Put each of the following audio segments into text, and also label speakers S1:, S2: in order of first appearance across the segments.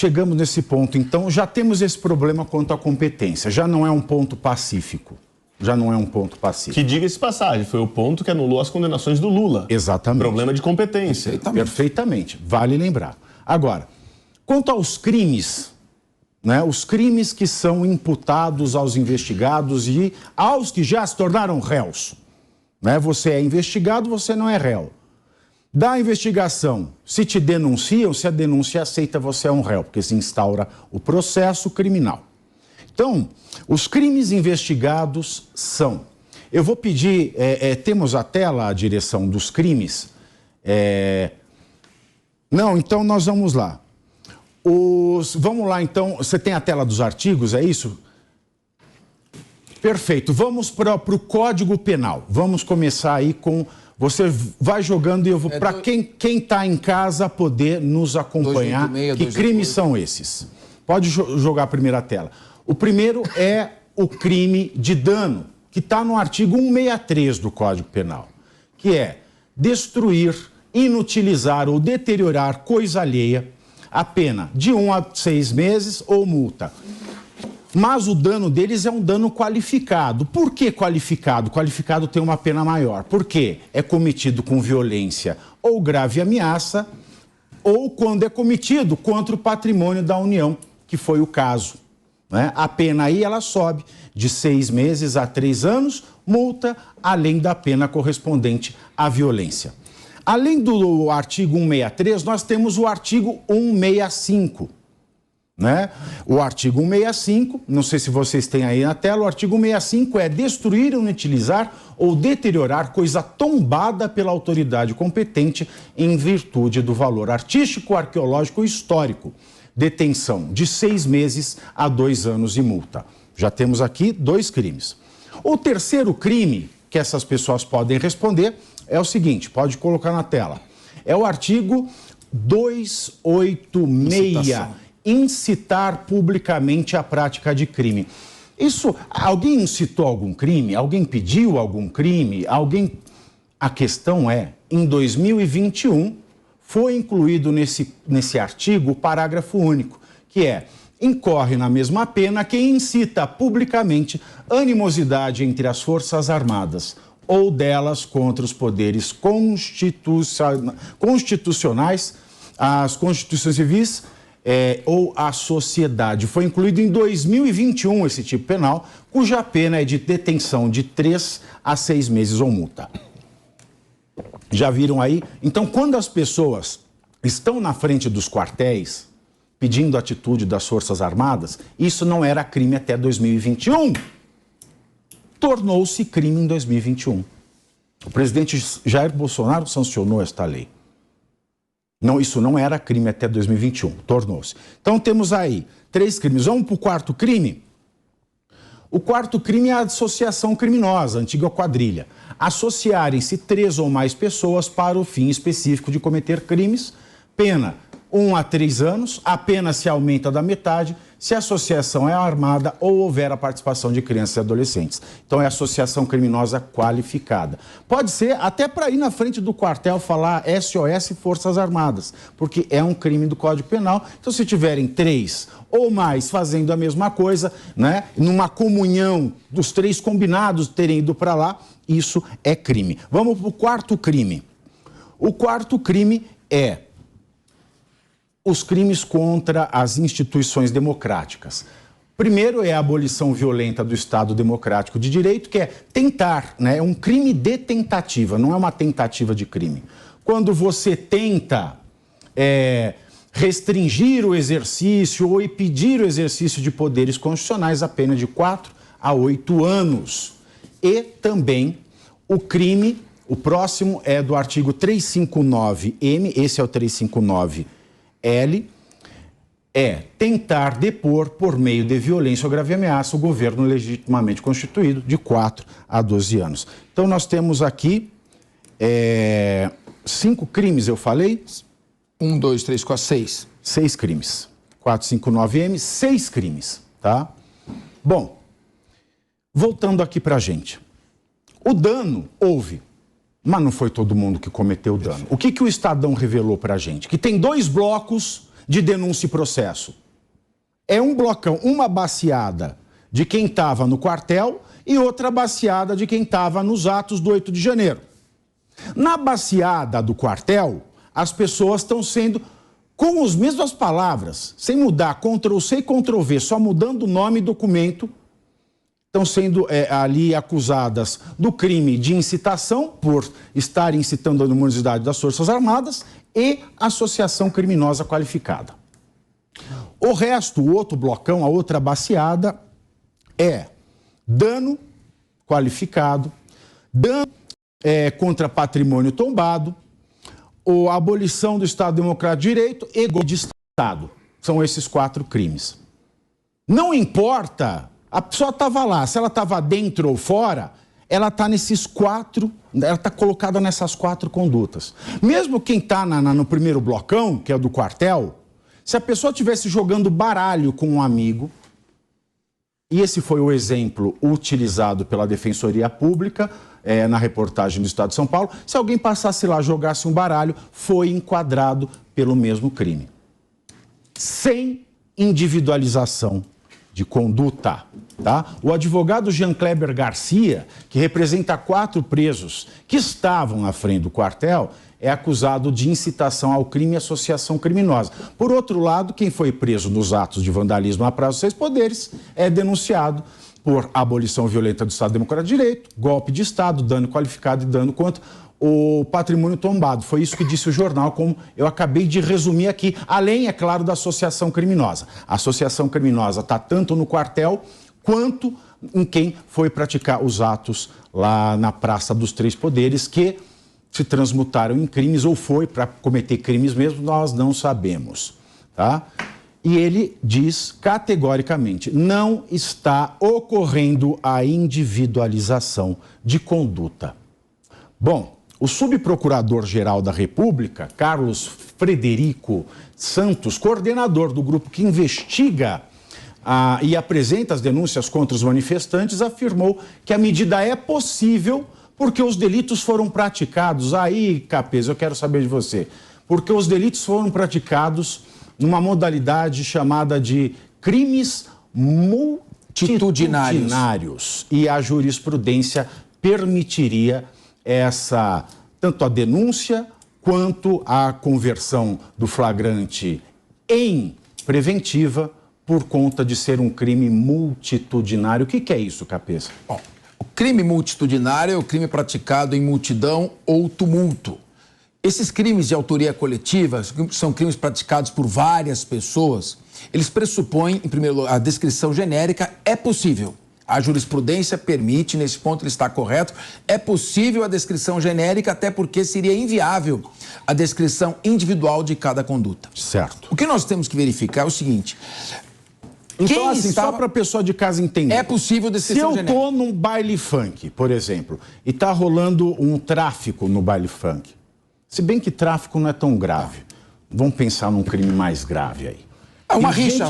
S1: chegamos nesse ponto, então já temos esse problema quanto à competência, já não é um ponto pacífico. Já não é um ponto pacífico.
S2: Que, diga-se de passagem, foi o ponto que anulou as condenações do Lula.
S1: Exatamente.
S2: Problema de competência.
S1: Perfeitamente. Vale lembrar. Agora, quanto aos crimes, né, os crimes que são imputados aos investigados e aos que já se tornaram réus. Né? Você é investigado, você não é réu. Da investigação, se te denunciam, se a denúncia é aceita, você é um réu, porque se instaura o processo criminal. Então, os crimes investigados são... Eu vou pedir... temos a tela, a direção dos crimes? Não, então nós vamos lá. Vamos lá, então. Você tem a tela dos artigos, é isso? Perfeito. Vamos para o Código Penal. Vamos começar aí com... Você vai jogando e eu vou... Para quem está em casa poder nos acompanhar, 286, que crimes são esses? Pode jogar a primeira tela. O primeiro é o crime de dano, que está no artigo 163 do Código Penal, que é destruir, inutilizar ou deteriorar coisa alheia, a pena de 1 a 6 meses ou multa. Mas o dano deles é um dano qualificado. Por que qualificado? Qualificado tem uma pena maior. Por quê? É cometido com violência ou grave ameaça, ou quando é cometido contra o patrimônio da União, que foi o caso. Né? A pena aí ela sobe de 6 meses a 3 anos, multa, além da pena correspondente à violência. Além do artigo 163, nós temos o artigo 165. Né? O artigo 165, não sei se vocês têm aí na tela, o artigo 165 é destruir, inutilizar ou deteriorar coisa tombada pela autoridade competente em virtude do valor artístico, arqueológico ou histórico. Detenção de 6 meses a 2 anos e multa. Já temos aqui 2 crimes. O terceiro crime que essas pessoas podem responder é o seguinte, pode colocar na tela. É o artigo 286, incitar publicamente a prática de crime. Isso, alguém incitou algum crime? Alguém pediu algum crime? A questão é, em 2021, foi incluído nesse artigo o parágrafo único, que é: incorre na mesma pena quem incita publicamente animosidade entre as Forças Armadas ou delas contra os poderes constitucionais, as constituições civis ou a sociedade. Foi incluído em 2021 esse tipo penal, cuja pena é de detenção de 3 a 6 meses ou multa. Já viram aí? Então, quando as pessoas estão na frente dos quartéis pedindo atitude das Forças Armadas, isso não era crime até 2021. Tornou-se crime em 2021. O presidente Jair Bolsonaro sancionou esta lei. Não, isso não era crime até 2021, tornou-se. Então, temos aí 3 crimes. Vamos para o quarto crime? O quarto crime é a associação criminosa, a antiga quadrilha. Associarem-se 3 ou mais pessoas para o fim específico de cometer crimes, pena 1 a 3 anos, a pena se aumenta da metade se a associação é armada ou houver a participação de crianças e adolescentes. Então é associação criminosa qualificada. Pode ser até para ir na frente do quartel falar SOS Forças Armadas, porque é um crime do Código Penal. Então se tiverem 3 ou mais fazendo a mesma coisa, né, numa comunhão dos 3 combinados terem ido para lá, isso é crime. Vamos para o quarto crime. O quarto crime é os crimes contra as instituições democráticas. Primeiro é a abolição violenta do Estado Democrático de Direito, que é tentar, né? É um crime de tentativa, não é uma tentativa de crime. Quando você tenta restringir o exercício ou impedir o exercício de poderes constitucionais, a pena de 4 a 8 anos. E também o crime, o próximo é do artigo 359-M, esse é o 359-L, é tentar depor por meio de violência ou grave ameaça o governo legitimamente constituído de 4 a 12 anos. Então nós temos aqui 5 crimes, eu falei?
S3: 1, 2, 3, 4, 6.
S1: 6 crimes. 459-M, 6 crimes, tá? Bom, voltando aqui pra gente. O dano houve, mas não foi todo mundo que cometeu o dano. O que o Estadão revelou pra gente? Que tem 2 blocos de denúncia e processo. É um blocão, uma baseada de quem estava no quartel e outra baseada de quem estava nos atos do 8 de janeiro. Na baseada do quartel, as pessoas estão sendo, com as mesmas palavras, sem mudar, Ctrl-C e Ctrl-V, só mudando o nome e documento, estão sendo ali acusadas do crime de incitação, por estar incitando a animosidade das Forças Armadas, e associação criminosa qualificada. O resto, o outro blocão, a outra baseada, é dano qualificado, dano contra patrimônio tombado, a abolição do Estado Democrático de Direito e golpe de Estado. São esses 4 crimes. Não importa, a pessoa estava lá, se ela estava dentro ou fora, ela está nesses 4, ela está colocada nessas 4 condutas. Mesmo quem está no primeiro blocão, que é o do quartel, se a pessoa estivesse jogando baralho com um amigo, e esse foi o exemplo utilizado pela Defensoria Pública, na reportagem do Estado de São Paulo, se alguém passasse lá, jogasse um baralho, foi enquadrado pelo mesmo crime. Sem individualização de conduta, tá? O advogado Jean Kleber Garcia, que representa 4 presos que estavam à frente do quartel, é acusado de incitação ao crime e associação criminosa. Por outro lado, quem foi preso nos atos de vandalismo à Praça dos 6 Poderes é denunciado por abolição violenta do Estado Democrático de Direito, golpe de Estado, dano qualificado e dano contra o patrimônio tombado. Foi isso que disse o jornal, como eu acabei de resumir aqui, além, é claro, da associação criminosa. A associação criminosa está tanto no quartel quanto em quem foi praticar os atos lá na Praça dos 3 Poderes, que se transmutaram em crimes ou foi para cometer crimes mesmo, nós não sabemos, tá? E ele diz categoricamente, não está ocorrendo a individualização de conduta. Bom, o subprocurador-geral da República, Carlos Frederico Santos, coordenador do grupo que investiga e apresenta as denúncias contra os manifestantes, afirmou que a medida é possível porque os delitos foram praticados. Aí, Capês, eu quero saber de você. Porque os delitos foram praticados numa modalidade chamada de crimes multitudinários. E a jurisprudência permitiria tanto a denúncia quanto a conversão do flagrante em preventiva por conta de ser um crime multitudinário. O que é isso, Capês?
S3: Bom, o crime multitudinário é o crime praticado em multidão ou tumulto. Esses crimes de autoria coletiva, são crimes praticados por várias pessoas, eles pressupõem, em primeiro lugar, a descrição genérica é possível. A jurisprudência permite, nesse ponto ele está correto, é possível a descrição genérica, até porque seria inviável a descrição individual de cada conduta.
S1: Certo.
S3: O que nós temos que verificar é o seguinte...
S1: Então, assim, só para a pessoa de casa entender.
S3: É possível descrição genérica.
S1: Se eu estou num baile funk, por exemplo, e está rolando um tráfico no baile funk, se bem que tráfico não é tão grave, vamos pensar num crime mais grave aí.
S3: É uma rixa,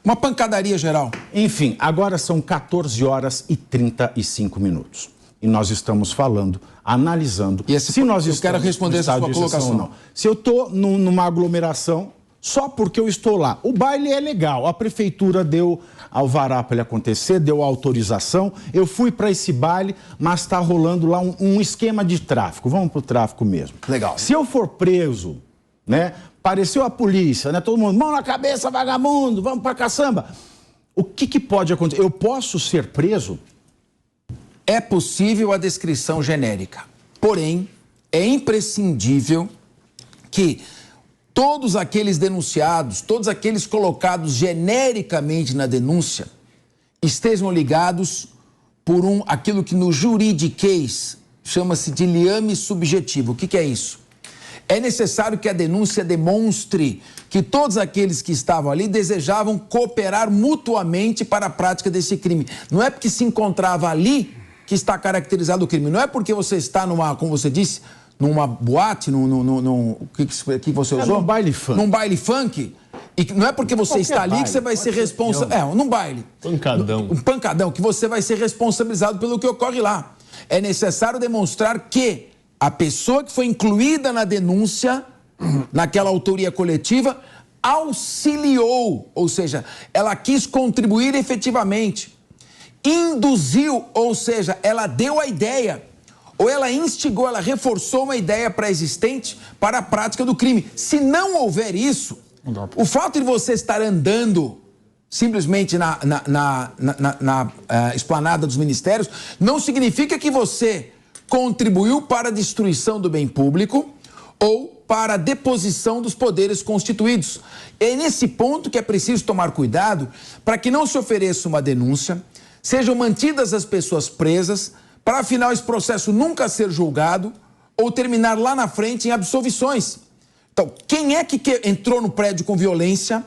S3: uma pancadaria geral.
S1: Enfim, agora são 14 horas e 35 minutos. E nós estamos falando, analisando, se nós estamos...
S3: Eu quero responder essa sua colocação. Ou não.
S1: Se eu estou numa aglomeração, só porque eu estou lá. O baile é legal, a prefeitura deu alvará para ele acontecer, deu autorização, eu fui para esse baile, mas está rolando lá um esquema de tráfico, vamos para o tráfico mesmo.
S3: Legal.
S1: Se eu for preso, né, apareceu a polícia, né, todo mundo, mão na cabeça, vagabundo, vamos para caçamba. O que pode acontecer? Eu posso ser preso?
S3: É possível a descrição genérica, porém, é imprescindível que todos aqueles denunciados, todos aqueles colocados genericamente na denúncia, estejam ligados por aquilo que no juridiquês chama-se de liame subjetivo. O que é isso? É necessário que a denúncia demonstre que todos aqueles que estavam ali desejavam cooperar mutuamente para a prática desse crime. Não é porque se encontrava ali que está caracterizado o crime. Não é porque você está como você disse, numa boate, o que você usou?
S1: Num baile funk.
S3: Num baile funk. E não é porque você está ali que você vai ser responsável. Num baile.
S2: Pancadão.
S3: Um pancadão, que você vai ser responsabilizado pelo que ocorre lá. É necessário demonstrar que a pessoa que foi incluída na denúncia, naquela autoria coletiva, auxiliou, ou seja, ela quis contribuir efetivamente, induziu, ou seja, ela deu a ideia, ou ela instigou, ela reforçou uma ideia pré-existente para a prática do crime. Se não houver isso, o fato de você estar andando simplesmente na esplanada dos ministérios não significa que você contribuiu para a destruição do bem público ou para a deposição dos poderes constituídos. É nesse ponto que é preciso tomar cuidado para que não se ofereça uma denúncia, sejam mantidas as pessoas presas, para afinal esse processo nunca ser julgado ou terminar lá na frente em absolvições. Então, quem é que entrou no prédio com violência,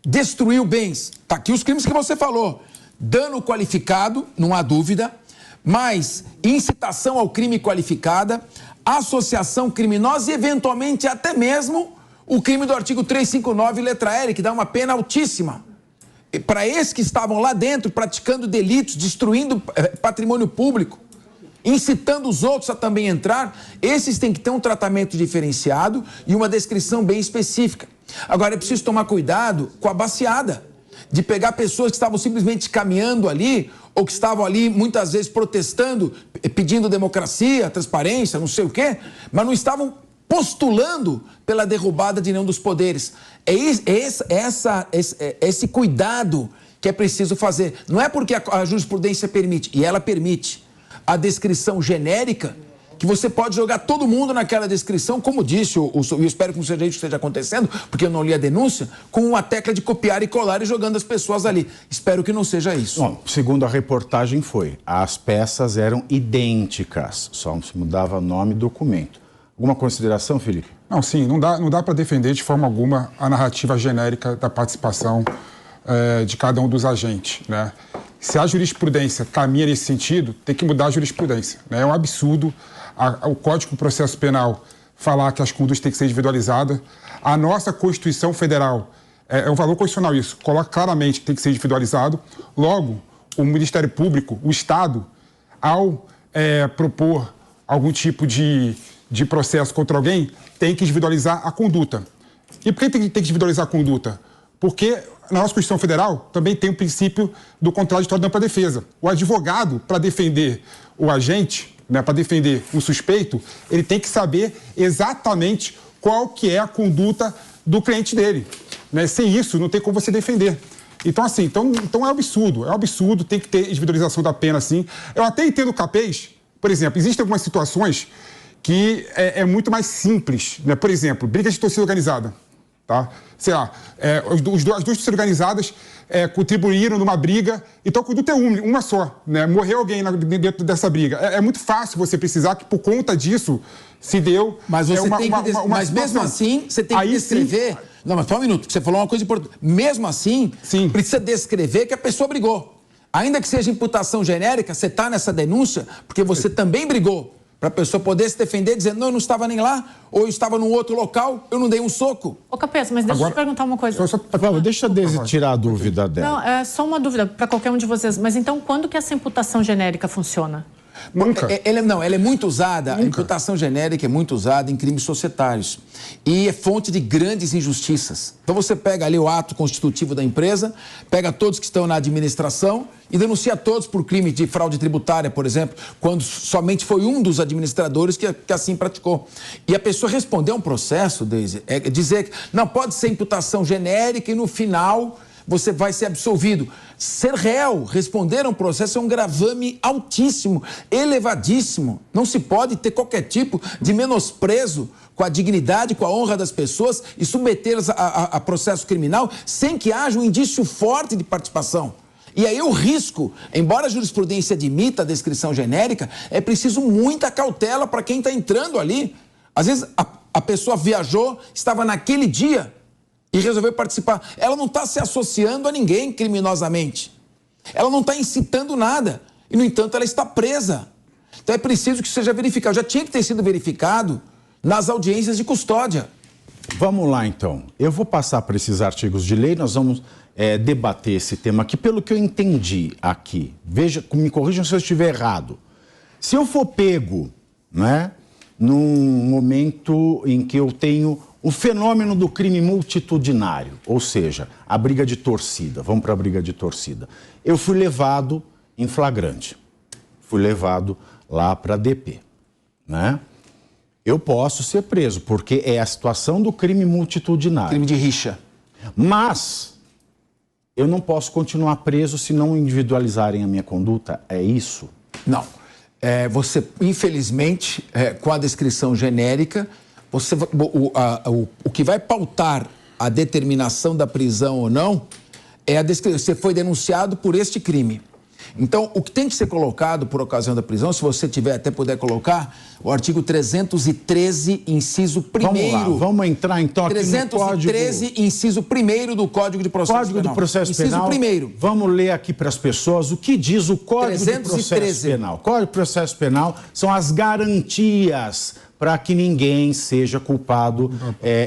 S3: destruiu bens? Está aqui os crimes que você falou. Dano qualificado, não há dúvida, mas incitação ao crime qualificada, associação criminosa e, eventualmente, até mesmo o crime do artigo 359, letra L, que dá uma pena altíssima. Para esses que estavam lá dentro praticando delitos, destruindo patrimônio público, incitando os outros a também entrar, esses têm que ter um tratamento diferenciado e uma descrição bem específica. Agora, é preciso tomar cuidado com a baciada, de pegar pessoas que estavam simplesmente caminhando ali, ou que estavam ali muitas vezes protestando, pedindo democracia, transparência, não sei o quê, mas não estavam postulando pela derrubada de nenhum dos poderes. É esse cuidado que é preciso fazer. Não é porque a jurisprudência permite, e ela permite, a descrição genérica, que você pode jogar todo mundo naquela descrição, como disse, eu espero que não seja isso que esteja acontecendo, porque eu não li a denúncia, com uma tecla de copiar e colar e jogando as pessoas ali. Espero que não seja isso.
S1: Bom, segundo a reportagem as peças eram idênticas, só se mudava nome e documento. Alguma consideração, Felipe?
S4: Não, sim, não dá para defender de forma alguma a narrativa genérica da participação de cada um dos agentes, né? Se a jurisprudência caminha nesse sentido, tem que mudar a jurisprudência, né? É um absurdo o Código de Processo Penal falar que as condutas têm que ser individualizadas. A nossa Constituição Federal, é um valor constitucional isso, coloca claramente que tem que ser individualizado. Logo, o Ministério Público, o Estado, ao propor algum tipo de processo contra alguém, tem que individualizar a conduta. E por que tem que individualizar a conduta? Porque na nossa Constituição Federal também tem o princípio do contraditório da ampla defesa. O advogado, para defender o agente, né, para defender o suspeito, ele tem que saber exatamente qual que é a conduta do cliente dele, né? Sem isso, não tem como você defender. Então, assim, então é um absurdo, tem que ter individualização da pena, sim. Eu até entendo o capês, por exemplo, existem algumas situações que é muito mais simples, né? Por exemplo, briga de torcida organizada, tá? Sei lá, as duas torcidas organizadas contribuíram numa briga, então a conduta é uma só, né? Morreu alguém dentro dessa briga. É muito fácil você precisar que, por conta disso, se deu...
S3: Mas você mas mesmo assim, você tem que descrever... Sim. Não, mas só um minuto, você falou uma coisa importante. Mesmo assim, sim, precisa descrever que a pessoa brigou. Ainda que seja imputação genérica, você está nessa denúncia porque você também brigou. Para a pessoa poder se defender dizendo, não, eu não estava nem lá, ou eu estava num outro local, eu não dei um soco.
S5: Ô, Capês, mas deixa eu te perguntar uma coisa.
S1: Deixa eu tirar a dúvida dela.
S5: Não, é só uma dúvida para qualquer um de vocês. Mas então, quando que essa imputação genérica funciona?
S3: Nunca. Ela é muito usada, nunca. A imputação genérica é muito usada em crimes societários. E é fonte de grandes injustiças. Então você pega ali o ato constitutivo da empresa, pega todos que estão na administração e denuncia todos por crime de fraude tributária, por exemplo, quando somente foi um dos administradores que assim praticou. E a pessoa responder a um processo, Deise, é dizer que não pode ser imputação genérica e no final você vai ser absolvido. Ser réu, responder a um processo é um gravame altíssimo, elevadíssimo. Não se pode ter qualquer tipo de menosprezo com a dignidade, com a honra das pessoas e submetê-las a processo criminal sem que haja um indício forte de participação. E aí o risco, embora a jurisprudência admita a descrição genérica, é preciso muita cautela para quem está entrando ali. Às vezes a pessoa viajou, estava naquele dia e resolveu participar. Ela não está se associando a ninguém criminosamente. Ela não está incitando nada. E, no entanto, ela está presa. Então é preciso que seja verificado. Já tinha que ter sido verificado nas audiências de custódia.
S1: Vamos lá, então. Eu vou passar para esses artigos de lei, nós vamos debater esse tema aqui. Pelo que eu entendi aqui, veja, me corrijam se eu estiver errado. Se eu for pego, né, num momento em que eu tenho O fenômeno do crime multitudinário, ou seja, a briga de torcida. Vamos para a briga de torcida. Eu fui levado em flagrante. Fui levado lá para a DP, né? Eu posso ser preso, porque é a situação do crime multitudinário.
S3: Crime de rixa.
S1: Mas eu não posso continuar preso se não individualizarem a minha conduta. É isso?
S3: Não. Você, infelizmente, com a descrição genérica, o que vai pautar a determinação da prisão ou não é a descrição. Você foi denunciado por este crime. Então, o que tem que ser colocado por ocasião da prisão, se você tiver até puder colocar, o artigo 313, inciso 1º.
S1: Vamos lá, vamos entrar então aqui
S3: 313,
S1: no código...
S3: inciso 1º do Código de Processo Penal.
S1: Código do Processo Penal.
S3: Inciso 1º.
S1: Vamos ler aqui para as pessoas o que diz o Código
S3: 313.
S1: de Processo Penal. Código de Processo Penal são as garantias para que ninguém seja culpado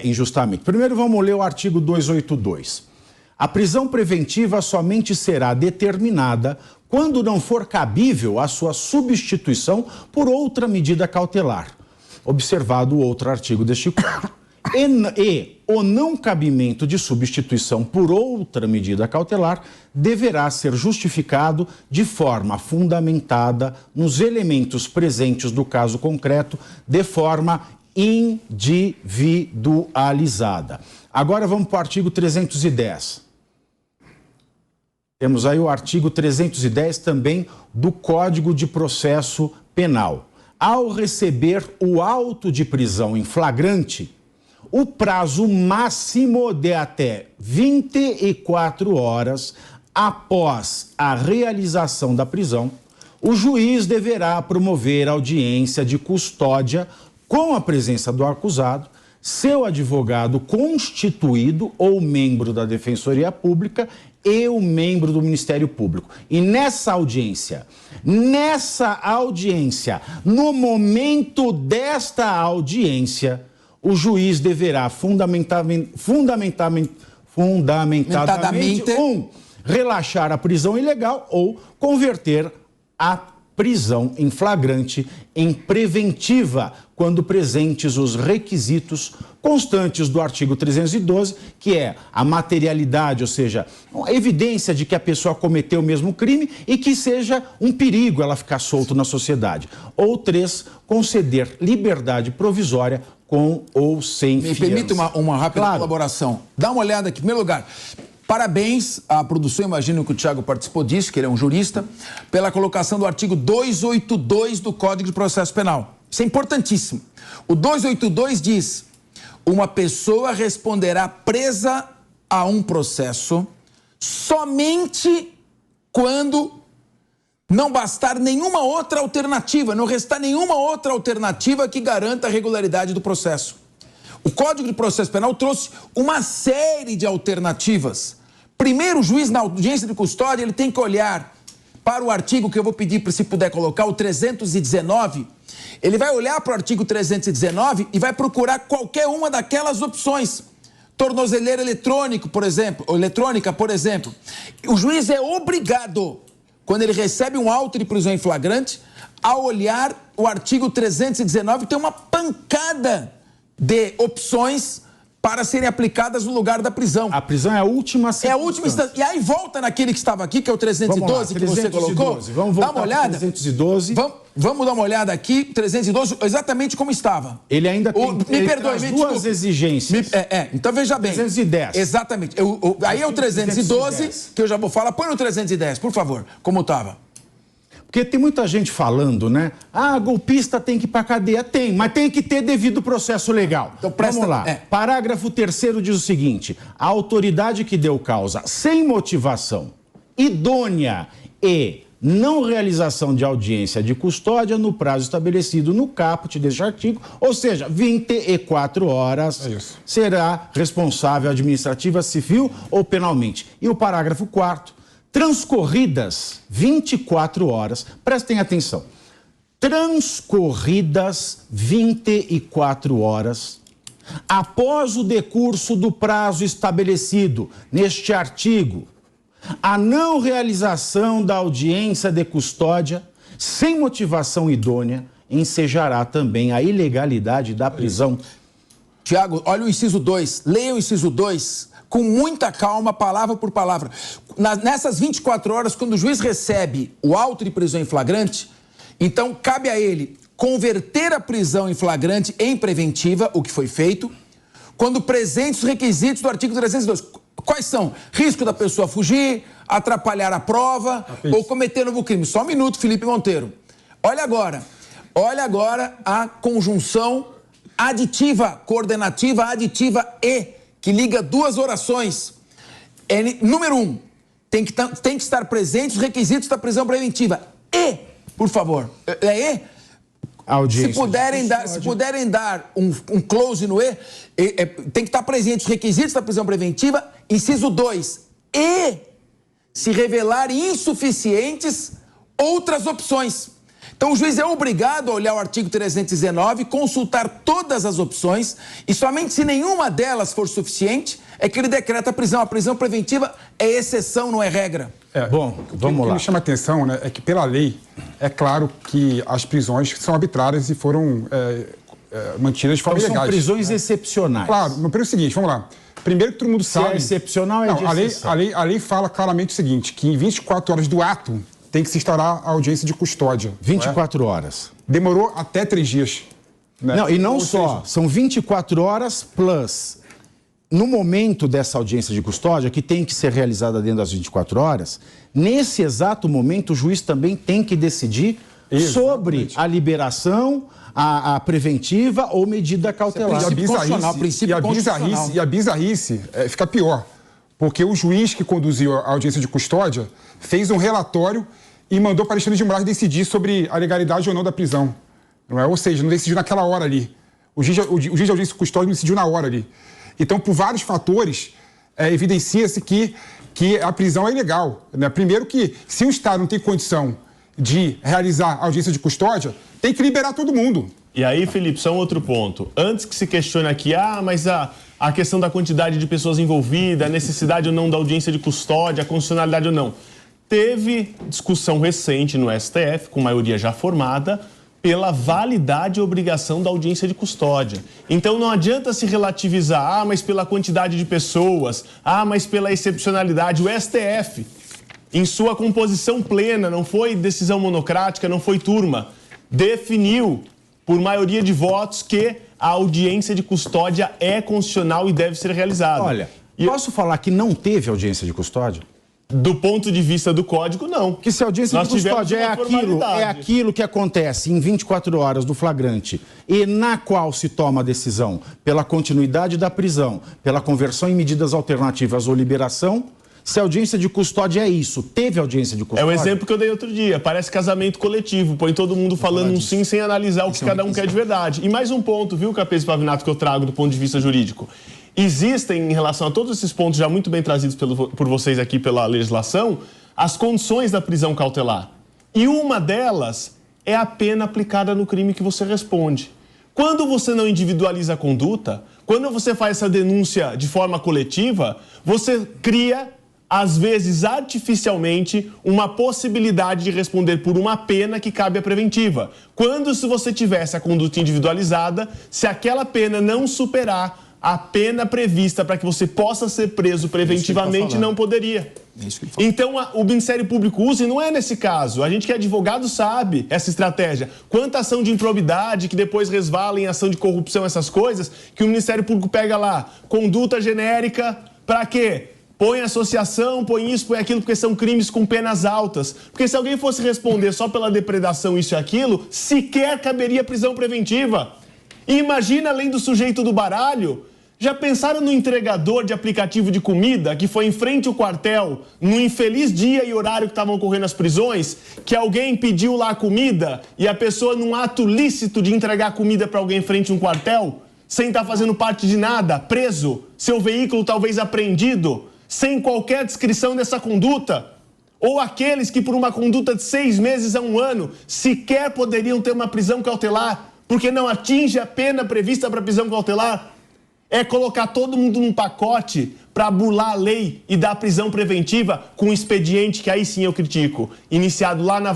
S1: injustamente. Primeiro vamos ler o artigo 282. A prisão preventiva somente será determinada quando não for cabível a sua substituição por outra medida cautelar, observado o outro artigo deste Código. E o não cabimento de substituição por outra medida cautelar deverá ser justificado de forma fundamentada nos elementos presentes do caso concreto, de forma individualizada. Agora vamos para o artigo 310. Temos aí o artigo 310 também do Código de Processo Penal. Ao receber o auto de prisão em flagrante, o prazo máximo de até 24 horas após a realização da prisão, o juiz deverá promover audiência de custódia com a presença do acusado, seu advogado constituído ou membro da Defensoria Pública e o membro do Ministério Público. E nessa audiência, no momento desta audiência, o juiz deverá fundamentadamente relaxar a prisão ilegal ou converter a prisão em flagrante em preventiva, quando presentes os requisitos constantes do artigo 312, que é a materialidade, ou seja, a evidência de que a pessoa cometeu o mesmo crime e que seja um perigo ela ficar solta na sociedade. Ou 3, conceder liberdade provisória com ou sem fiança.
S3: Me permite uma rápida colaboração. Dá uma olhada aqui. Em primeiro lugar, parabéns à produção, imagino que o Thiago participou disso, que ele é um jurista, pela colocação do artigo 282 do Código de Processo Penal. Isso é importantíssimo. O 282 diz: uma pessoa responderá presa a um processo somente quando não bastar nenhuma outra alternativa, não restar nenhuma outra alternativa que garanta a regularidade do processo. O Código de Processo Penal trouxe uma série de alternativas. Primeiro, o juiz, na audiência de custódia, ele tem que olhar para o artigo que eu vou pedir, se puder colocar, o 319. Ele vai olhar para o artigo 319 e vai procurar qualquer uma daquelas opções. Tornozeleira eletrônica, por exemplo. O juiz é obrigado, quando ele recebe um auto de prisão em flagrante, a olhar o artigo 319, tem uma pancada de opções para serem aplicadas no lugar da prisão.
S1: A prisão é a última
S3: circunstância. É a última instância. E aí volta naquele que estava aqui, que é o 312, que você colocou.
S1: Vamos voltar. Dá uma olhada. 312.
S3: Vamos dar uma olhada aqui, 312, exatamente como estava.
S1: Ele ainda tem duas exigências.
S3: Então veja bem.
S1: 310.
S3: Exatamente. Aí é o 312, que eu já vou falar. Põe no 310, por favor, como estava.
S1: Porque tem muita gente falando, né? Ah, golpista tem que ir pra cadeia. Tem, mas tem que ter devido processo legal.
S3: Então,
S1: vamos lá. Parágrafo 3º diz o seguinte: a autoridade que deu causa sem motivação idônea e não realização de audiência de custódia no prazo estabelecido no caput deste artigo, ou seja, 24 horas, será responsável administrativa, civil ou penalmente. E o parágrafo 4º, transcorridas 24 horas, prestem atenção, transcorridas 24 horas, após o decurso do prazo estabelecido neste artigo, a não realização da audiência de custódia, sem motivação idônea, ensejará também a ilegalidade da prisão.
S3: Tiago, olha o inciso 2. Leia o inciso 2 com muita calma, palavra por palavra. Nessas 24 horas, quando o juiz recebe o auto de prisão em flagrante, então cabe a ele converter a prisão em flagrante em preventiva, o que foi feito, quando presentes os requisitos do artigo 302. Quais são? Risco da pessoa fugir, atrapalhar a prova ou cometer novo crime. Só um minuto, Felipe Monteiro. Olha agora a conjunção aditiva, coordenativa aditiva e, que liga duas orações. Número 1, tem que estar presentes os requisitos da prisão preventiva. E, por favor, se puderem dar um close no tem que estar presente os requisitos da prisão preventiva. Inciso 2, e se revelarem insuficientes outras opções. Então, o juiz é obrigado a olhar o artigo 319, consultar todas as opções e somente se nenhuma delas for suficiente é que ele decreta a prisão. A prisão preventiva é exceção, não é regra.
S1: Bom, vamos lá.
S4: O que me chama a atenção, né, é que pela lei é claro que as prisões são arbitrárias e foram mantidas de forma ilegal.
S1: São prisões excepcionais.
S4: Claro, no período seguinte, vamos lá. Primeiro que todo mundo sabe...
S1: Se é excepcional, é de exceção.
S4: A lei fala claramente o seguinte, que em 24 horas do ato tem que se instaurar a audiência de custódia.
S1: 24 horas.
S4: Demorou até 3 dias. Né?
S1: Não, e não só, são 24 horas plus... No momento dessa audiência de custódia, que tem que ser realizada dentro das 24 horas, nesse exato momento o juiz também tem que decidir sobre a liberação, a preventiva ou medida cautelar.
S4: E a bizarrice fica pior, porque o juiz que conduziu a audiência de custódia fez um relatório e mandou para Alexandre de Moraes decidir sobre a legalidade ou não da prisão. Não é? Ou seja, não decidiu naquela hora ali. O juiz de audiência de custódia não decidiu na hora ali. Então, por vários fatores, evidencia-se que a prisão é ilegal. Né? Primeiro que, se o Estado não tem condição de realizar a audiência de custódia, tem que liberar todo mundo.
S2: E aí, Felipe, só um outro ponto. Antes que se questione aqui, mas a questão da quantidade de pessoas envolvidas, a necessidade ou não da audiência de custódia, a constitucionalidade ou não. Teve discussão recente no STF, com maioria já formada, pela validade e obrigação da audiência de custódia. Então não adianta se relativizar, mas pela quantidade de pessoas, mas pela excepcionalidade. O STF, em sua composição plena, não foi decisão monocrática, não foi turma, definiu por maioria de votos que a audiência de custódia é constitucional e deve ser realizada.
S1: Olha, posso falar que não teve audiência de custódia?
S2: Do ponto de vista do código, não.
S1: Que se a audiência de custódia é aquilo que acontece em 24 horas do flagrante e na qual se toma a decisão pela continuidade da prisão, pela conversão em medidas alternativas ou liberação, se a audiência de custódia é isso, teve audiência de custódia?
S2: É o exemplo que eu dei outro dia, parece casamento coletivo, põe todo mundo falando um sim sem analisar o que cada um quer de verdade. E mais um ponto, viu, Capês e Pavinato, que eu trago do ponto de vista jurídico. Existem, em relação a todos esses pontos já muito bem trazidos por vocês aqui pela legislação, as condições da prisão cautelar. E uma delas é a pena aplicada no crime que você responde. Quando você não individualiza a conduta, quando você faz essa denúncia de forma coletiva, você cria, às vezes artificialmente, uma possibilidade de responder por uma pena que cabe à preventiva. Quando, se você tivesse a conduta individualizada, se aquela pena não superar a pena prevista para que você possa ser preso preventivamente, não poderia. Então, o Ministério Público usa, e não é nesse caso. A gente que é advogado sabe essa estratégia. Quanta ação de improbidade que depois resvala em ação de corrupção, essas coisas, que o Ministério Público pega lá, conduta genérica, para quê? Põe associação, põe isso, põe aquilo, porque são crimes com penas altas. Porque se alguém fosse responder só pela depredação, isso e aquilo, sequer caberia prisão preventiva. E imagina, além do sujeito do baralho, já pensaram no entregador de aplicativo de comida que foi em frente ao quartel, no infeliz dia e horário que estavam ocorrendo as prisões, que alguém pediu lá a comida e a pessoa, num ato lícito de entregar comida para alguém em frente a um quartel, sem estar fazendo parte de nada, preso, seu veículo talvez apreendido, sem qualquer descrição dessa conduta? Ou aqueles que, por uma conduta de 6 meses a 1 ano, sequer poderiam ter uma prisão cautelar, porque não atinge a pena prevista para prisão cautelar? É colocar todo mundo num pacote para burlar a lei e dar prisão preventiva com um expediente que aí sim eu critico, iniciado lá na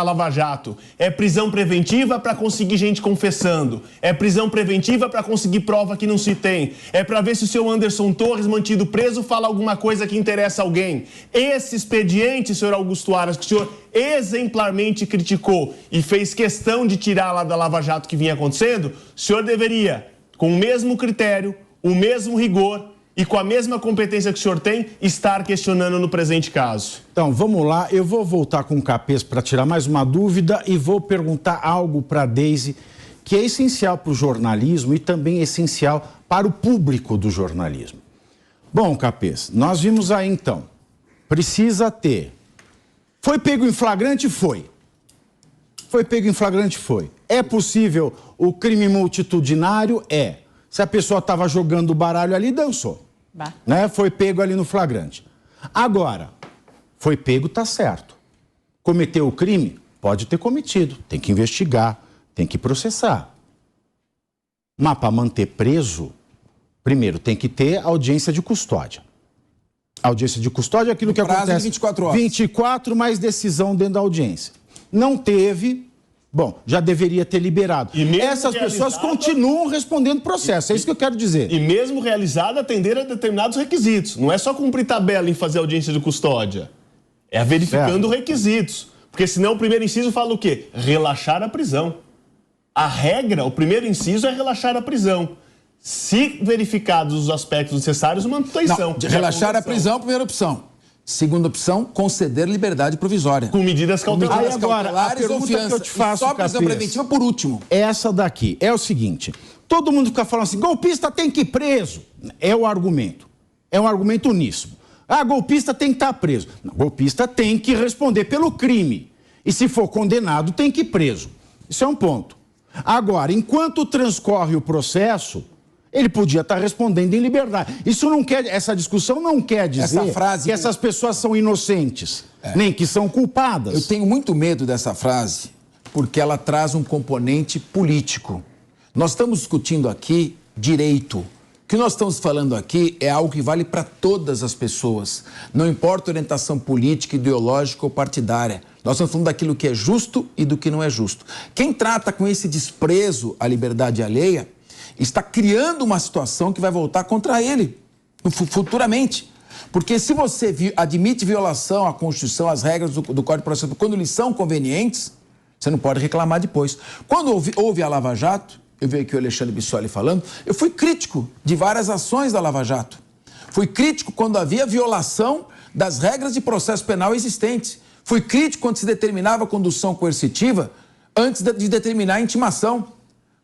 S2: Lava Jato. É prisão preventiva para conseguir gente confessando. É prisão preventiva para conseguir prova que não se tem. É para ver se o seu Anderson Torres, mantido preso, fala alguma coisa que interessa a alguém. Esse expediente, senhor Augusto Aras, que o senhor exemplarmente criticou e fez questão de tirar lá da Lava Jato que vinha acontecendo, o senhor deveria, com o mesmo critério, o mesmo rigor e com a mesma competência que o senhor tem, estar questionando no presente caso.
S1: Então, vamos lá. Eu vou voltar com o Capês para tirar mais uma dúvida e vou perguntar algo para a Deise, que é essencial para o jornalismo e também essencial para o público do jornalismo. Bom, Capês, nós vimos aí então, precisa ter. Foi pego em flagrante? Foi. Foi pego em flagrante? Foi. É possível o crime multitudinário? É. Se a pessoa estava jogando baralho ali, dançou. Né? Foi pego ali no flagrante. Agora, foi pego, tá certo. Cometeu o crime? Pode ter cometido. Tem que investigar, tem que processar. Mas para manter preso, primeiro tem que ter audiência de custódia. Audiência de custódia é aquilo que acontece...
S3: 24 horas.
S1: 24 mais decisão dentro da audiência. Não teve... Bom, já deveria ter liberado. Essas pessoas continuam respondendo processo, é isso que eu quero dizer.
S2: E mesmo realizada, atender a determinados requisitos. Não é só cumprir tabela em fazer audiência de custódia. É verificando requisitos. Porque senão o primeiro inciso fala o quê? Relaxar a prisão. A regra, o primeiro inciso é relaxar a prisão. Se verificados os aspectos necessários, manutenção.
S3: Relaxar a prisão, primeira opção. Segunda opção, conceder liberdade provisória.
S2: Com medidas cautelares.
S1: Aí agora, a pergunta que eu te faço,
S3: só prisão preventiva por último.
S1: Essa daqui é o seguinte, todo mundo fica falando assim, golpista tem que ir preso. É o argumento. É um argumento uníssono. Ah, golpista tem que estar preso. Não, golpista tem que responder pelo crime. E se for condenado, tem que ir preso. Isso é um ponto. Agora, enquanto transcorre o processo... ele podia estar respondendo em liberdade. Isso não quer, essa discussão não quer dizer que essas pessoas são inocentes, nem que são culpadas.
S3: Eu tenho muito medo dessa frase, porque ela traz um componente político. Nós estamos discutindo aqui direito. O que nós estamos falando aqui é algo que vale para todas as pessoas. Não importa a orientação política, ideológica ou partidária. Nós estamos falando daquilo que é justo e do que não é justo. Quem trata com esse desprezo à liberdade alheia está criando uma situação que vai voltar contra ele futuramente. Porque se você admite violação à Constituição, às regras do Código de Processo Penal, quando lhes são convenientes, você não pode reclamar depois. Quando houve a Lava Jato, eu vi aqui o Alexandre Bissoli falando, eu fui crítico de várias ações da Lava Jato. Fui crítico quando havia violação das regras de processo penal existentes. Fui crítico quando se determinava a condução coercitiva antes de determinar a intimação.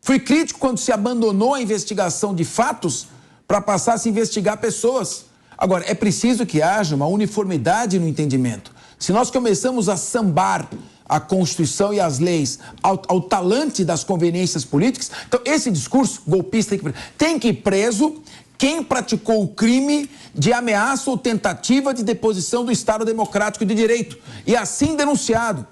S3: Fui crítico quando se abandonou a investigação de fatos para passar a se investigar pessoas. Agora, é preciso que haja uma uniformidade no entendimento. Se nós começamos a sambar a Constituição e as leis ao talante das conveniências políticas, então esse discurso golpista tem que ir preso quem praticou o crime de ameaça ou tentativa de deposição do Estado Democrático de Direito e assim denunciado.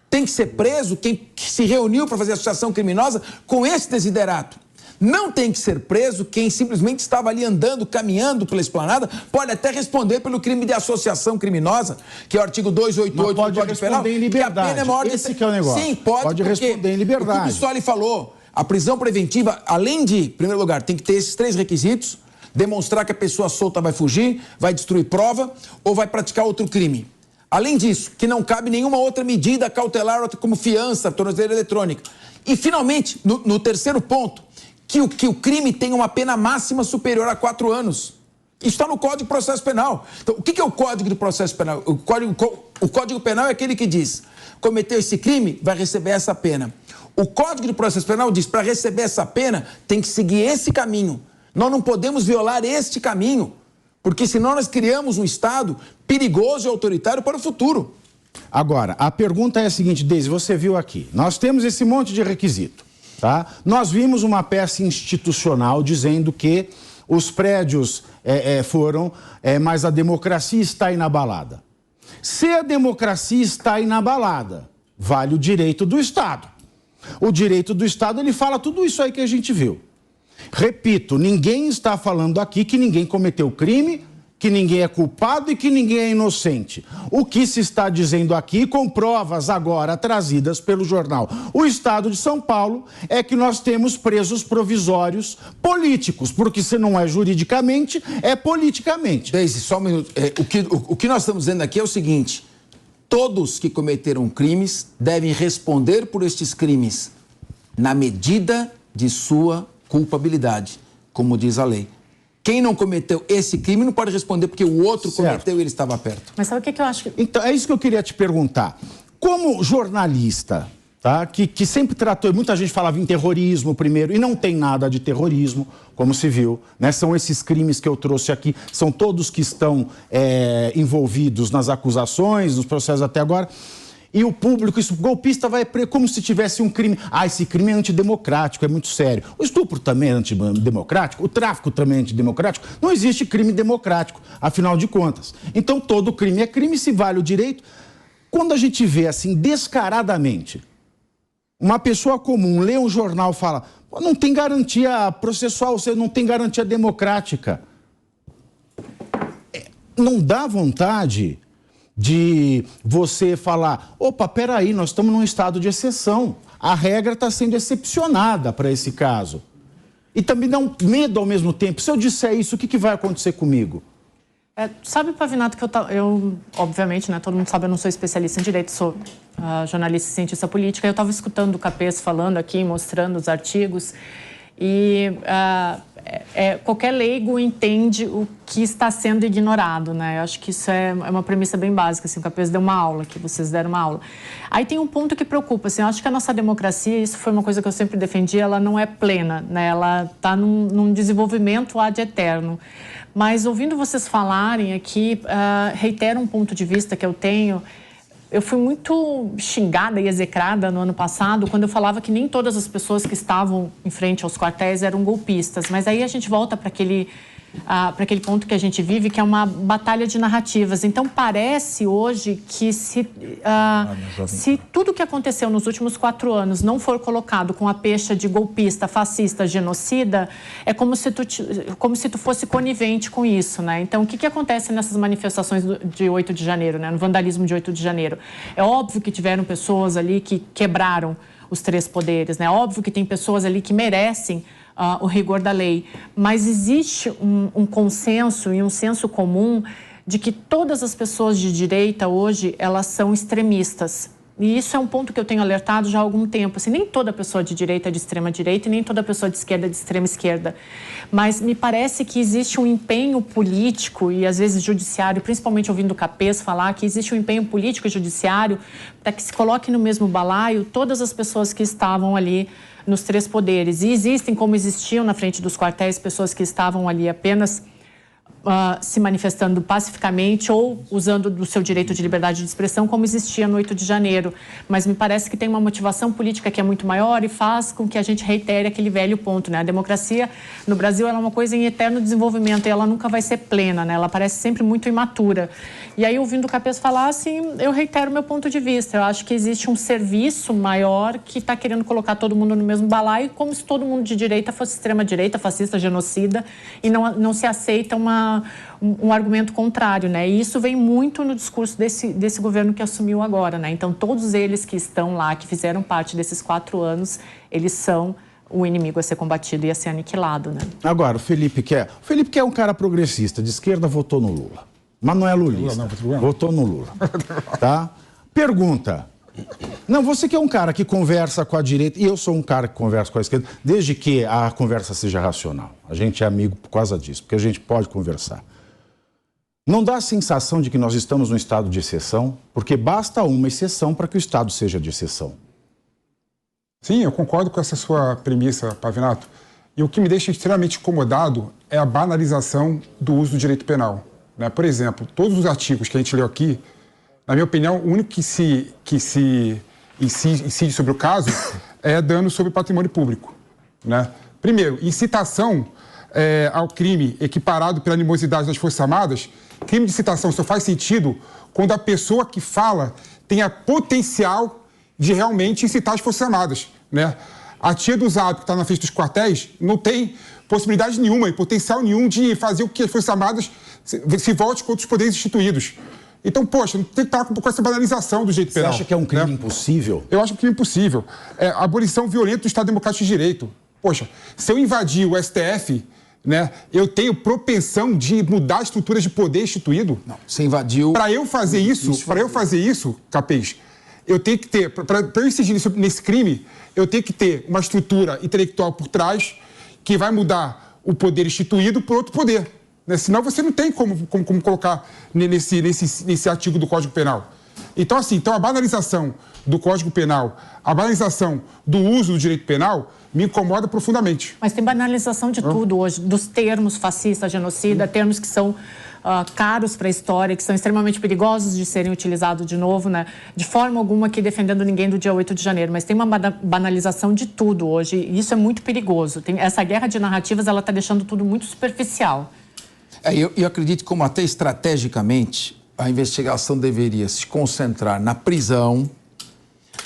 S3: Tem que ser preso quem se reuniu para fazer associação criminosa com esse desiderato. Não tem que ser preso quem simplesmente estava ali andando, caminhando pela esplanada, pode até responder pelo crime de associação criminosa, que é o artigo 288 do Código Penal,
S1: em liberdade.
S3: Que a pena é maior
S1: Esse que é o negócio.
S3: Sim, pode
S1: responder em liberdade.
S3: O que o Bissoli falou, a prisão preventiva, além de, em primeiro lugar, tem que ter esses 3 requisitos, demonstrar que a pessoa solta vai fugir, vai destruir prova ou vai praticar outro crime. Além disso, que não cabe nenhuma outra medida cautelar, como fiança, tornozeleira eletrônica. E, finalmente, no terceiro ponto, que o crime tenha uma pena máxima superior a 4 anos. Isso está no Código de Processo Penal. Então, o que é o Código de Processo Penal? O Código Penal é aquele que diz, cometeu esse crime, vai receber essa pena. O Código de Processo Penal diz, para receber essa pena, tem que seguir esse caminho. Nós não podemos violar este caminho. Porque senão nós criamos um Estado perigoso e autoritário para o futuro.
S1: Agora, a pergunta é a seguinte, Deise, você viu aqui, nós temos esse monte de requisito, tá? Nós vimos uma peça institucional dizendo que os prédios foram, mas a democracia está inabalada. Se a democracia está inabalada, vale o direito do Estado. O direito do Estado, ele fala tudo isso aí que a gente viu. Repito, ninguém está falando aqui que ninguém cometeu crime que ninguém é culpado e que ninguém é inocente. O que se está dizendo aqui, com provas agora trazidas pelo jornal O Estado de São Paulo, é que nós temos presos provisórios políticos, porque se não é juridicamente, é politicamente.
S3: Deise, só um minuto. O que nós estamos dizendo aqui é o seguinte: todos que cometeram crimes devem responder por estes crimes na medida de sua culpabilidade, como diz a lei. Quem não cometeu esse crime não pode responder porque o outro cometeu e ele estava perto.
S5: Mas sabe o que eu acho?
S1: Então, é isso que eu queria te perguntar. Como jornalista, tá, que sempre tratou, muita gente falava em terrorismo primeiro, e não tem nada de terrorismo, como se viu, né? São esses crimes que eu trouxe aqui, são todos que estão envolvidos nas acusações, nos processos até agora. E o público, isso, golpista vai como se tivesse um crime. Esse crime é antidemocrático, é muito sério. O estupro também é antidemocrático, o tráfico também é antidemocrático. Não existe crime democrático, afinal de contas. Então, todo crime é crime, se vale o direito. Quando a gente vê, assim, descaradamente, uma pessoa comum lê um jornal e fala: não tem garantia processual, você não tem garantia democrática. Não dá vontade de você falar: opa, peraí, nós estamos num estado de exceção. A regra está sendo excepcionada para esse caso. E também dá um medo ao mesmo tempo. Se eu disser isso, o que vai acontecer comigo?
S5: Sabe, Pavinato, que eu obviamente, né, todo mundo sabe, eu não sou especialista em direito, sou jornalista e cientista política. Eu estava escutando o Capês falando aqui, mostrando os artigos, e qualquer leigo entende o que está sendo ignorado, né? Eu acho que isso é uma premissa bem básica, assim, o Capês deu uma aula, que vocês deram uma aula. Aí tem um ponto que preocupa, assim, eu acho que a nossa democracia, isso foi uma coisa que eu sempre defendi, ela não é plena, né? Ela está num desenvolvimento ad eterno. Mas ouvindo vocês falarem aqui, reitero um ponto de vista que eu tenho. Eu fui muito xingada e execrada no ano passado quando eu falava que nem todas as pessoas que estavam em frente aos quartéis eram golpistas. Mas aí a gente volta para aquele ponto que a gente vive, que é uma batalha de narrativas. Então, parece hoje que se tudo que aconteceu nos últimos 4 anos não for colocado com a pecha de golpista, fascista, genocida, é como se tu fosse conivente com isso, né? Então, o que acontece nessas manifestações de 8 de janeiro, né? No vandalismo de 8 de janeiro? É óbvio que tiveram pessoas ali que quebraram os 3 poderes, né? É óbvio que tem pessoas ali que merecem o rigor da lei, mas existe um consenso e um senso comum de que todas as pessoas de direita hoje, elas são extremistas. E isso é um ponto que eu tenho alertado já há algum tempo. Assim, nem toda pessoa de direita é de extrema direita e nem toda pessoa de esquerda é de extrema esquerda. Mas me parece que existe um empenho político e às vezes judiciário, principalmente ouvindo o Capês falar que existe um empenho político e judiciário para que se coloque no mesmo balaio todas as pessoas que estavam ali nos 3 poderes. E existem, como existiam na frente dos quartéis, pessoas que estavam ali apenas se manifestando pacificamente ou usando do seu direito de liberdade de expressão, como existia no 8 de janeiro. Mas me parece que tem uma motivação política que é muito maior e faz com que a gente reitere aquele velho ponto, né? A democracia no Brasil ela é uma coisa em eterno desenvolvimento e ela nunca vai ser plena, né? Ela parece sempre muito imatura. E aí, ouvindo o Capês falar, assim, eu reitero meu ponto de vista. Eu acho que existe um serviço maior que está querendo colocar todo mundo no mesmo balaio, como se todo mundo de direita fosse extrema-direita, fascista, genocida, e não se aceita um argumento contrário, né? E isso vem muito no discurso desse governo que assumiu agora, né? Então, todos eles que estão lá, que fizeram parte desses 4 anos, eles são o inimigo a ser combatido e a ser aniquilado, né?
S1: Agora, o Felipe quer um cara progressista, de esquerda, votou no Lula. Mas não é lulista, votou no Lula, tá? Pergunta. Não, você que é um cara que conversa com a direita, e eu sou um cara que conversa com a esquerda, desde que a conversa seja racional. A gente é amigo por causa disso, porque a gente pode conversar. Não dá a sensação de que nós estamos num estado de exceção, porque basta uma exceção para que o estado seja de exceção.
S4: Sim, eu concordo com essa sua premissa, Pavinato. E o que me deixa extremamente incomodado é a banalização do uso do direito penal, né? Por exemplo, todos os artigos que a gente leu aqui, na minha opinião, o único que se incide sobre o caso é dano sobre patrimônio público, né? Primeiro, incitação ao crime equiparado pela animosidade das Forças Armadas. Crime de incitação só faz sentido quando a pessoa que fala tenha potencial de realmente incitar as Forças Armadas, né? A tia do Zap, que está na frente dos quartéis, não tem possibilidade nenhuma e potencial nenhum de fazer o que as Forças Armadas se volte contra os poderes instituídos. Então, poxa, não tem que estar com essa banalização do direito penal.
S1: Você acha que é um crime impossível?
S4: Eu acho um crime impossível. A abolição violenta do Estado Democrático de Direito. Poxa, se eu invadir o STF, né, eu tenho propensão de mudar estruturas de poder instituído?
S3: Não, você invadiu...
S4: Para eu fazer isso, Capês, eu tenho que ter... Para eu incidir nesse crime, eu tenho que ter uma estrutura intelectual por trás que vai mudar o poder instituído por outro poder. Né? Senão você não tem como colocar nesse artigo do Código Penal. Então, assim, a banalização do Código Penal, a banalização do uso do direito penal, me incomoda profundamente.
S5: Mas tem banalização de tudo hoje, dos termos fascista, genocida, termos que são caros para a história, que são extremamente perigosos de serem utilizados de novo, né? De forma alguma aqui defendendo ninguém do dia 8 de janeiro, mas tem uma banalização de tudo hoje, e isso é muito perigoso. Essa guerra de narrativas, ela está deixando tudo muito superficial.
S3: Eu acredito como até estrategicamente a investigação deveria se concentrar na prisão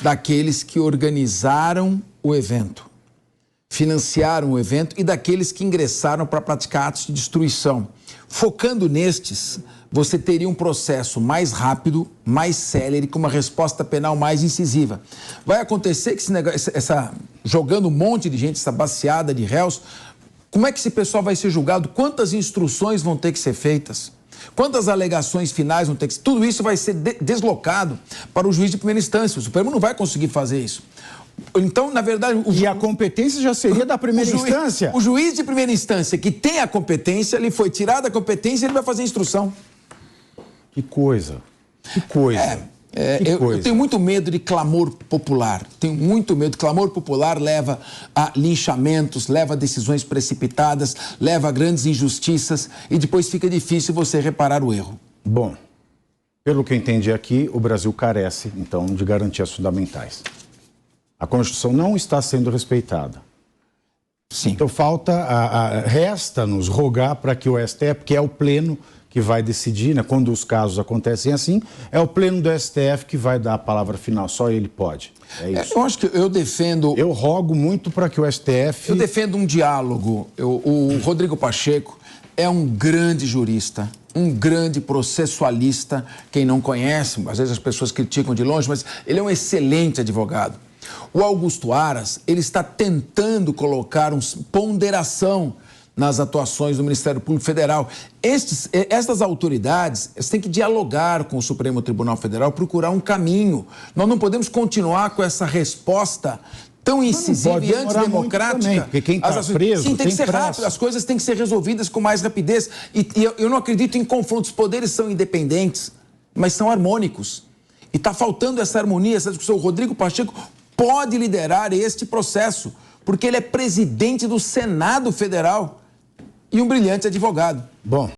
S3: daqueles que organizaram o evento, financiaram o evento e daqueles que ingressaram para praticar atos de destruição. Focando nestes, você teria um processo mais rápido, mais célere, com uma resposta penal mais incisiva. Vai acontecer que jogando um monte de gente, essa baciada de réus, como é que esse pessoal vai ser julgado? Quantas instruções vão ter que ser feitas? Quantas alegações finais vão ter que ser? Tudo isso vai ser deslocado para o juiz de primeira instância. O Supremo não vai conseguir fazer isso. Então, na verdade...
S1: E a competência já seria da primeira instância?
S3: O juiz de primeira instância que tem a competência, ele foi tirado da competência e ele vai fazer a instrução.
S1: Que coisa. Que coisa.
S3: Eu tenho muito medo de clamor popular. Tenho muito medo. Clamor popular leva a linchamentos, leva a decisões precipitadas, leva a grandes injustiças e depois fica difícil você reparar o erro.
S1: Bom, pelo que eu entendi aqui, o Brasil carece, então, de garantias fundamentais. A Constituição não está sendo respeitada.
S3: Sim.
S1: Então resta-nos rogar para que o STF, que é o pleno que vai decidir, né, quando os casos acontecem assim, é o pleno do STF que vai dar a palavra final, só ele pode. É isso.
S3: Eu acho que eu defendo...
S1: Eu rogo muito para que o STF...
S3: Eu defendo um diálogo. O Rodrigo Pacheco é um grande jurista, um grande processualista. Quem não conhece, às vezes as pessoas criticam de longe, mas ele é um excelente advogado. O Augusto Aras, ele está tentando colocar uma ponderação nas atuações do Ministério Público Federal. Estas autoridades têm que dialogar com o Supremo Tribunal Federal, procurar um caminho. Nós não podemos continuar com essa resposta tão incisiva e antidemocrática.
S1: Porque quem está preso,
S3: sim, tem que ser
S1: pressa.
S3: rápido, as coisas têm que ser resolvidas com mais rapidez. E eu não acredito em confrontos. Os poderes são independentes, mas são harmônicos. E está faltando essa harmonia, essa discussão. O Rodrigo Pacheco pode liderar este processo, porque ele é presidente do Senado Federal e um brilhante advogado.
S1: Bom.